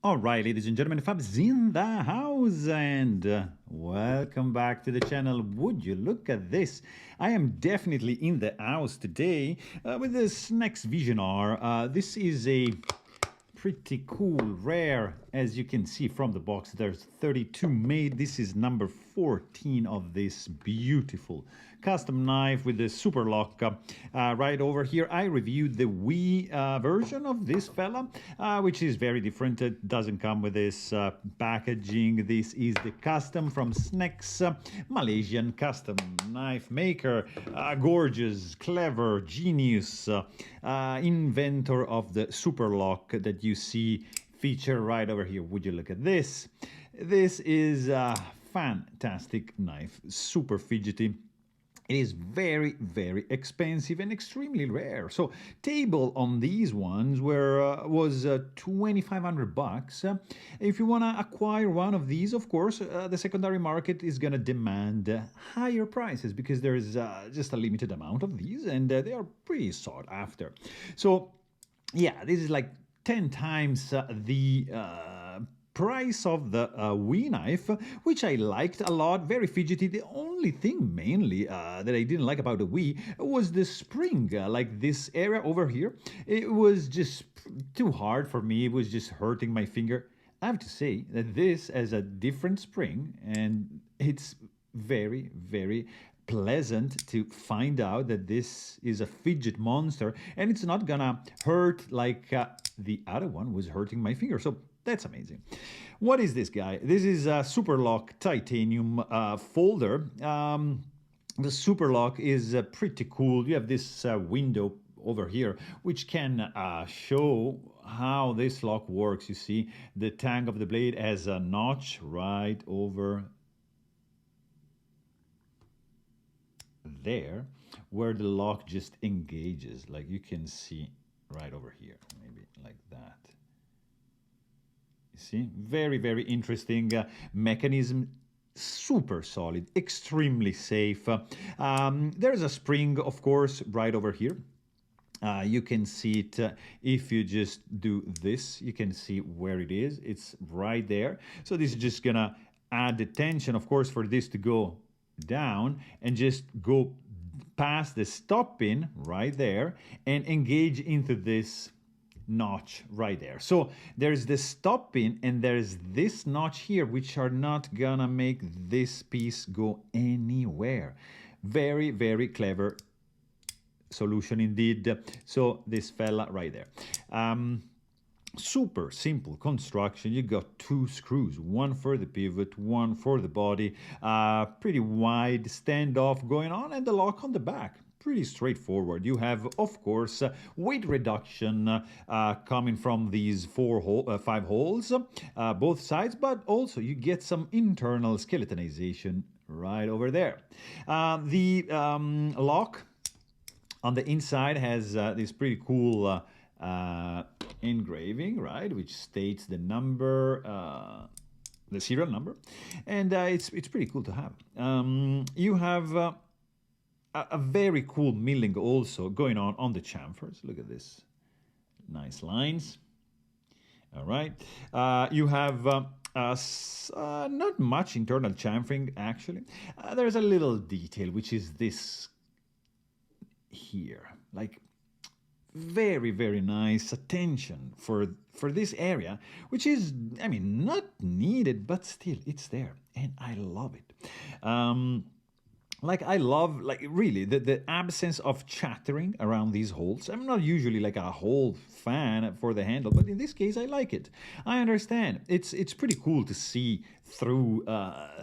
All right, ladies and gentlemen, Fab's in the house, and welcome back to the channel. Would you look at this? I am definitely in the house today with the Snecx Vision R. This is a pretty cool, rare, as you can see from the box. There's 32 made. This is number 14 of this beautiful custom knife with the super lock. Right over here, I reviewed the Wii version of this fella, which is very different. It doesn't come with this packaging. This is the custom from Snecx, Malaysian custom knife maker. Gorgeous, clever, genius inventor of the super lock that you see feature right over here. Would you look at this? This is a fantastic knife, super fidgety. It is very, very expensive and extremely rare. So, table on these ones was 2,500 bucks. If you want to acquire one of these, of course, the secondary market is going to demand higher prices because there is just a limited amount of these, and they are pretty sought after. So, yeah, this is like 10 times the price of the Wii knife, which I liked a lot, very fidgety. The only thing mainly that I didn't like about the Wii was the spring, like this area over here. It was just too hard for me. It was just hurting my finger. I have to say that this has a different spring, and it's very, very pleasant to find out that this is a fidget monster, and it's not gonna hurt like the other one was hurting my finger. So that's amazing. What is this guy? This is a Super Lock titanium folder. The Super Lock is pretty cool. You have this window over here, which can show how this lock works. You see, the tang of the blade has a notch right over there, where the lock just engages. Like you can see right over here, maybe like that. See, very, very interesting mechanism, super solid, extremely safe. There's a spring, of course, right over here. You can see it if you just do this. You can see where it is. It's right there. So this is just gonna add the tension, of course, for this to go down and just go past the stop pin right there and engage into this notch right there. So there's the stop pin and there's this notch here, which are not gonna make this piece go anywhere. Very, very clever solution indeed. So this fella right there. Super simple construction. You got two screws, one for the pivot, one for the body. Pretty wide standoff going on, and the lock on the back. Pretty straightforward. You have, of course, weight reduction coming from these 5 holes, both sides, but also you get some internal skeletonization right over there. The lock on the inside has this pretty cool engraving, right, which states the number, the serial number, and it's pretty cool to have. You have a very cool milling also going on the chamfers. Look at this, nice lines. All right, you have not much internal chamfering actually. There's a little detail, which is this here, like very, very nice attention for this area, which is, I mean, not needed, but still it's there, and I love it. Like I love, like really, the absence of chattering around these holes. I'm not usually like a hole fan for the handle, but in this case I like it. I understand. It's pretty cool to see through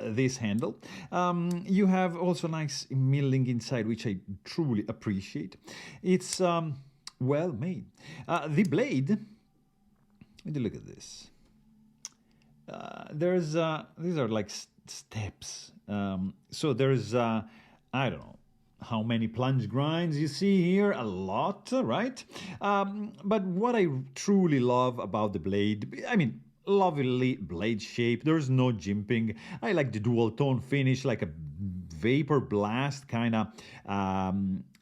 this handle. You have also nice milling inside, which I truly appreciate. It's well made. The blade, let me look at this. These are like steps. So there's, I don't know how many plunge grinds you see here, a lot, right? But what I truly love about the blade, I mean, lovely blade shape. There's no jimping. I like the dual tone finish, like a vapor blast kind of,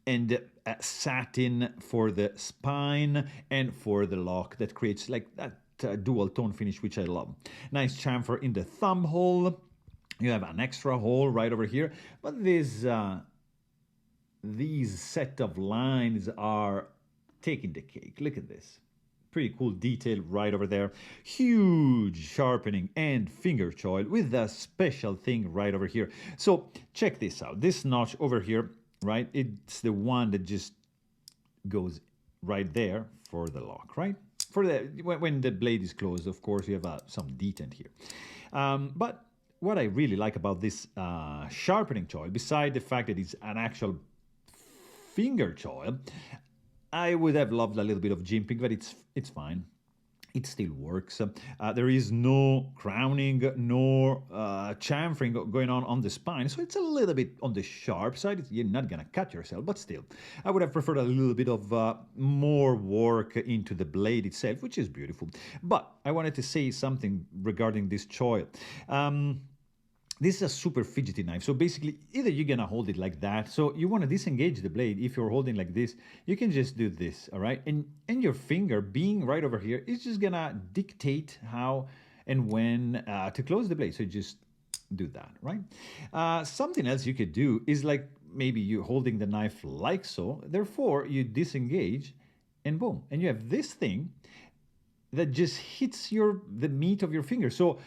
and satin for the spine and for the lock that creates like that dual tone finish, which I love. Nice chamfer in the thumb hole. You have an extra hole right over here, but these set of lines are taking the cake. Look at this. Pretty cool detail right over there. Huge sharpening and finger choil with a special thing right over here. So check this out. This notch over here, right? It's the one that just goes right there for the lock, right? For the when the blade is closed, of course, you have some detent here. But what I really like about this sharpening choil, beside the fact that it's an actual finger choil, I would have loved a little bit of jimping, but it's fine. It still works. There is no crowning nor chamfering going on the spine, so it's a little bit on the sharp side. You're not gonna cut yourself, but still, I would have preferred a little bit of more work into the blade itself, which is beautiful. But I wanted to say something regarding this choil. This is a super fidgety knife. So basically, either you're gonna hold it like that. So you wanna disengage the blade. If you're holding like this, you can just do this, all right? And your finger being right over here is just gonna dictate how and when to close the blade. So just do that, right? Something else you could do is like maybe you're holding the knife like so. Therefore, you disengage and boom. And you have this thing that just hits the meat of your finger. So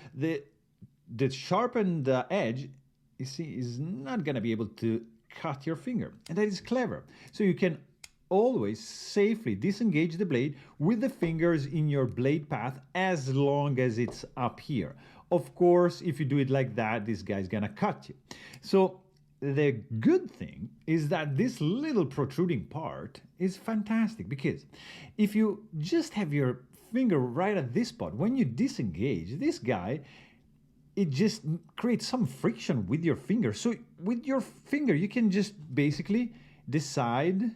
the sharpened edge, you see, is not going to be able to cut your finger. And that is clever. So you can always safely disengage the blade with the fingers in your blade path as long as it's up here. Of course, if you do it like that, this guy's going to cut you. So the good thing is that this little protruding part is fantastic, because if you just have your finger right at this spot, when you disengage, this guy, it just creates some friction with your finger. So with your finger, you can just basically decide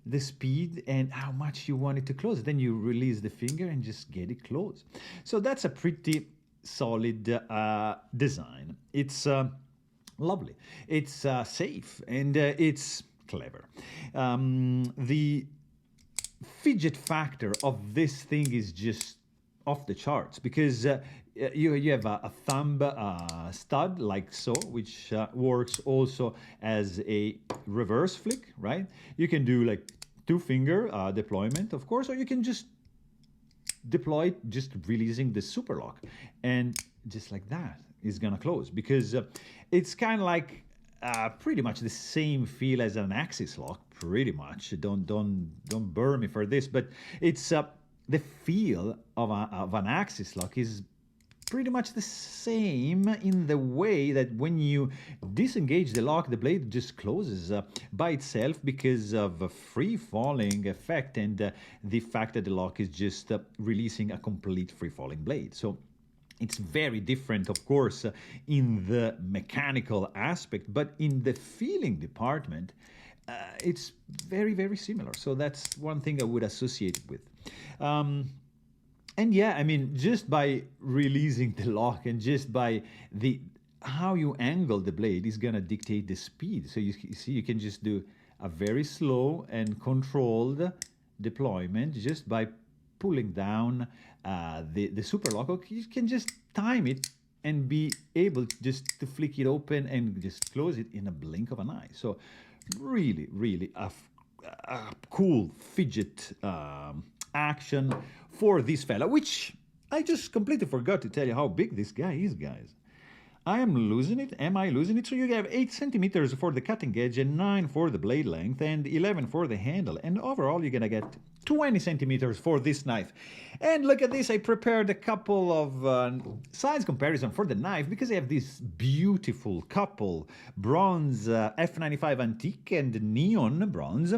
the speed and how much you want it to close. Then you release the finger and just get it closed. So that's a pretty solid design. It's lovely. It's safe, and it's clever. The fidget factor of this thing is just off the charts, because you have a thumb stud like so, which works also as a reverse flick, right? You can do like 2-finger deployment, of course, or you can just deploy it, just releasing the super lock, and just like that is gonna close, because it's kind of like pretty much the same feel as an axis lock, pretty much. Don't burn me for this, but it's the feel of an axis lock is pretty much the same, in the way that when you disengage the lock, the blade just closes by itself because of a free-falling effect, and the fact that the lock is just releasing a complete free-falling blade. So it's very different, of course, in the mechanical aspect, but in the feeling department, it's very, very similar. So that's one thing I would associate it with. And yeah, I mean, just by releasing the lock and just by how you angle the blade is gonna dictate the speed. So you see, you can just do a very slow and controlled deployment just by pulling down the super lock. You can just time it and be able just to flick it open and just close it in a blink of an eye. So really, really a cool fidget action for this fella, which I just completely forgot to tell you how big this guy is, guys. I am losing it. Am I losing it? So you have 8 centimeters for the cutting edge and 9 for the blade length and 11 for the handle. And overall, you're gonna get 20 centimeters for this knife. And look at this. I prepared a couple of size comparison for the knife, because I have this beautiful couple bronze F95 antique and neon bronze.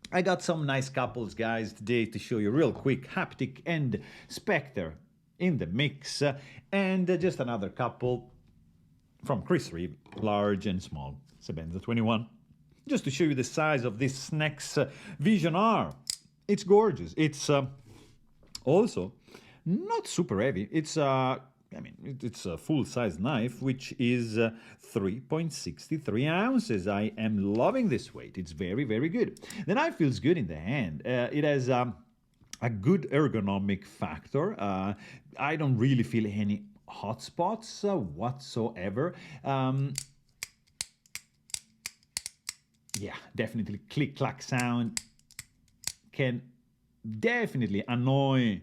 I got some nice couples, guys, today to show you real quick. Haptic and Spectre in the mix. And just another couple from Chris Reeve, large and small, Sebenza 21. Just to show you the size of this Snecx Vision R. It's gorgeous. It's also not super heavy. It's it's a full-size knife, which is 3.63 ounces. I am loving this weight. It's very, very good. The knife feels good in the hand. It has a good ergonomic factor. I don't really feel any hot spots whatsoever. Yeah, definitely click clack sound can definitely annoy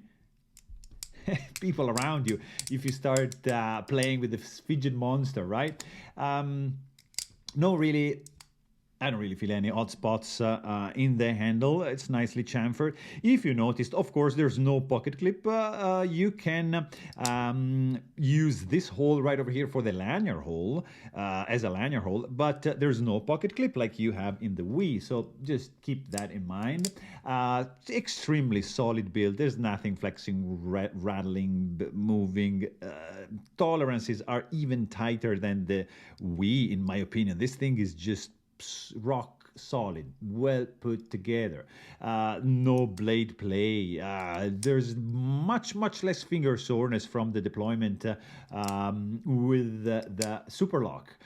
people around you if you start playing with the fidget monster, right? No, really, I don't really feel any odd spots in the handle. It's nicely chamfered. If you noticed, of course, there's no pocket clip. You can use this hole right over here for the lanyard hole, as a lanyard hole, but there's no pocket clip like you have in the Wii. So just keep that in mind. Extremely solid build. There's nothing flexing, rattling, moving. Tolerances are even tighter than the Wii, in my opinion. This thing is just rock solid, well put together. No blade play. There's much less finger soreness from the deployment with the super lock.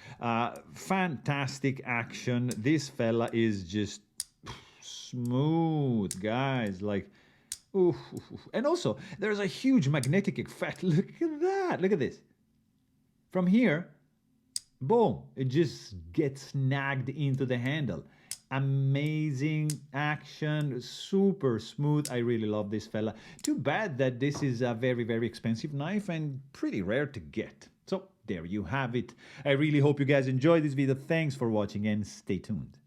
Fantastic action. This fella is just smooth, guys. Like, oof, oof, oof. And also there's a huge magnetic effect. Look at that. Look at this. From here, boom, it just gets snagged into the handle. Amazing action, super smooth. I really love this fella. Too bad that this is a very expensive knife and pretty rare to get. So there you have it. I really hope you guys enjoyed this video. Thanks for watching and stay tuned.